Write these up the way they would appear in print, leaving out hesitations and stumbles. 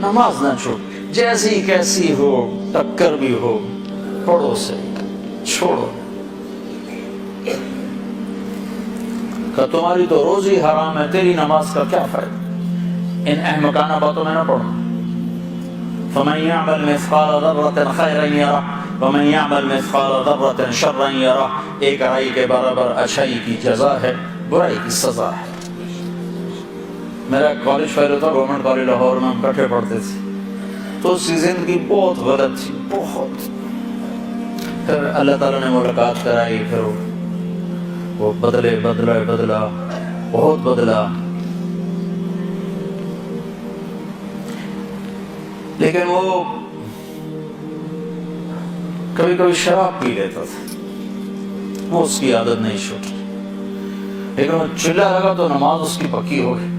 نماز نہ چھوڑ، جیسی کیسی ہو، ٹکر بھی ہو، پڑھو سے چھوڑو۔ کہ تمہاری تو روزی حرام ہے، تیری نماز کا کیا فائدہ؟ ان احمقانہ باتوں میں نہ پڑھو۔ فمن يعمل مثقال ذرة خيرا يره ومن يعمل مثقال ذرة شرا يره۔ ایک اڑائی کے برابر اچھائی کی جزا ہے، برائی کی سزا ہے۔ میرا کالج فیلو تھا، گورنمنٹ کالج لاہور میں، ہم کٹھے پڑھتے تھے، تو اس کی زندگی بہت غلط تھی، بہت۔ پھر اللہ تعالیٰ نے ملاقات کرائی، پھر وہ بدلا بہت بدلا، لیکن وہ کبھی کبھی شراب پی لیتا تھا، وہ اس کی عادت نہیں چھوٹی، لیکن وہ چلا لگا تو نماز اس کی پکی ہو گئی۔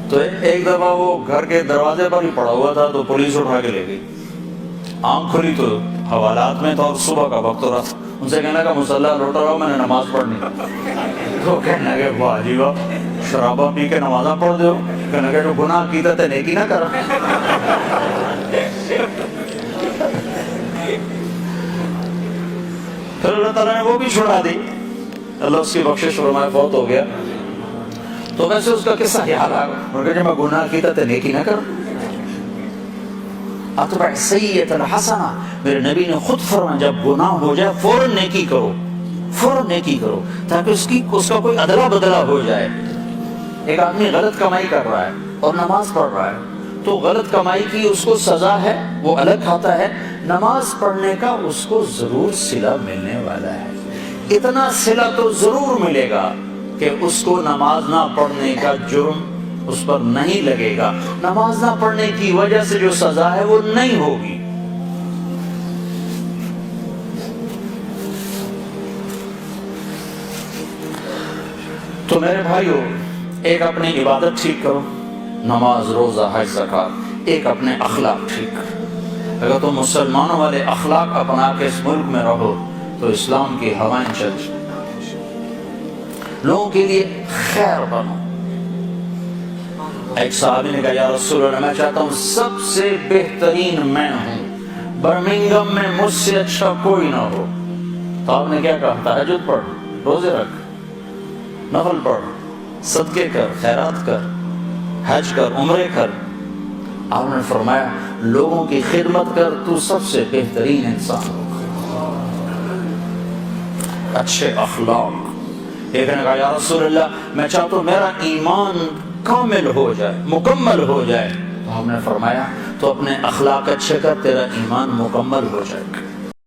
تو ایک دفعہ وہ گھر کے دروازے پر ہی پڑا ہوا تھا، تو پولیس اٹھا کے لے گئی۔ آنکھ کھلی تو حوالات میں تھا، اور صبح کا وقت ہو رہا تھا۔ ان سے کہنا کہ مصلی لوٹا رہا ہوں، میں نے نماز پڑھنی۔ تو کہنے لگے واہ جی واہ، شرابہ پی کے نمازاں پڑھ دو؟ کہنے لگے جو گناہ کیتا تے نیکی نہ کر۔ پھر اللہ تعالیٰ نے وہ بھی چھڑا دی، اللہ اس کی بخشش فرمائے، فوت ہو گیا۔ تو ویسے اس کا قصہ یاد آ گیا، جب میں گناہ کیتا تے نیکی نہ کر۔ اتبع السیئۃ الحسنہ، میرے نبی نے خود فرمایا جب گناہ ہو جائے فوراً نیکی کرو، فوراً نیکی کرو، تاکہ اس کا کوئی ادلا بدلا ہو جائے۔ ایک آدمی غلط کمائی کر رہا ہے اور نماز پڑھ رہا ہے، تو غلط کمائی کی اس کو سزا ہے، وہ الگ کھاتا ہے، نماز پڑھنے کا اس کو ضرور صلہ ملنے والا ہے۔ اتنا صلہ تو ضرور ملے گا کہ اس کو نماز نہ پڑھنے کا جرم اس پر نہیں لگے گا، نماز نہ پڑھنے کی وجہ سے جو سزا ہے وہ نہیں ہوگی۔ تو میرے بھائیو، ایک اپنی عبادت ٹھیک کرو، نماز، روزہ، حج، زکوٰۃ، ایک اپنے اخلاق ٹھیک کرو۔ اگر تم مسلمانوں والے اخلاق اپنا کے اس ملک میں رہو تو اسلام کی ہوائیں چل جائیں، لوگوں کے لیے خیر بنو۔ ایک صحابی نے کہا یا رسول اللہ، میں چاہتا ہوں سب سے بہترین میں ہوں، برمنگم میں مجھ سے اچھا کوئی نہ ہو۔ تو آپ نے کیا کہا؟ تہجد پڑھ، روزے رکھ، نفل پڑھ، صدقے کر، خیرات کر، حج کر، عمرے کر۔ آپ نے فرمایا لوگوں کی خدمت کر، تو سب سے بہترین انسان ہو۔ اچھے اخلاق۔ ایک نے کہا یا رسول اللہ، میں چاہتا ہوں میرا ایمان کامل ہو جائے، مکمل ہو جائے۔ تو ہم نے فرمایا تو اپنے اخلاق اچھے کر، تیرا ایمان مکمل ہو جائے گا۔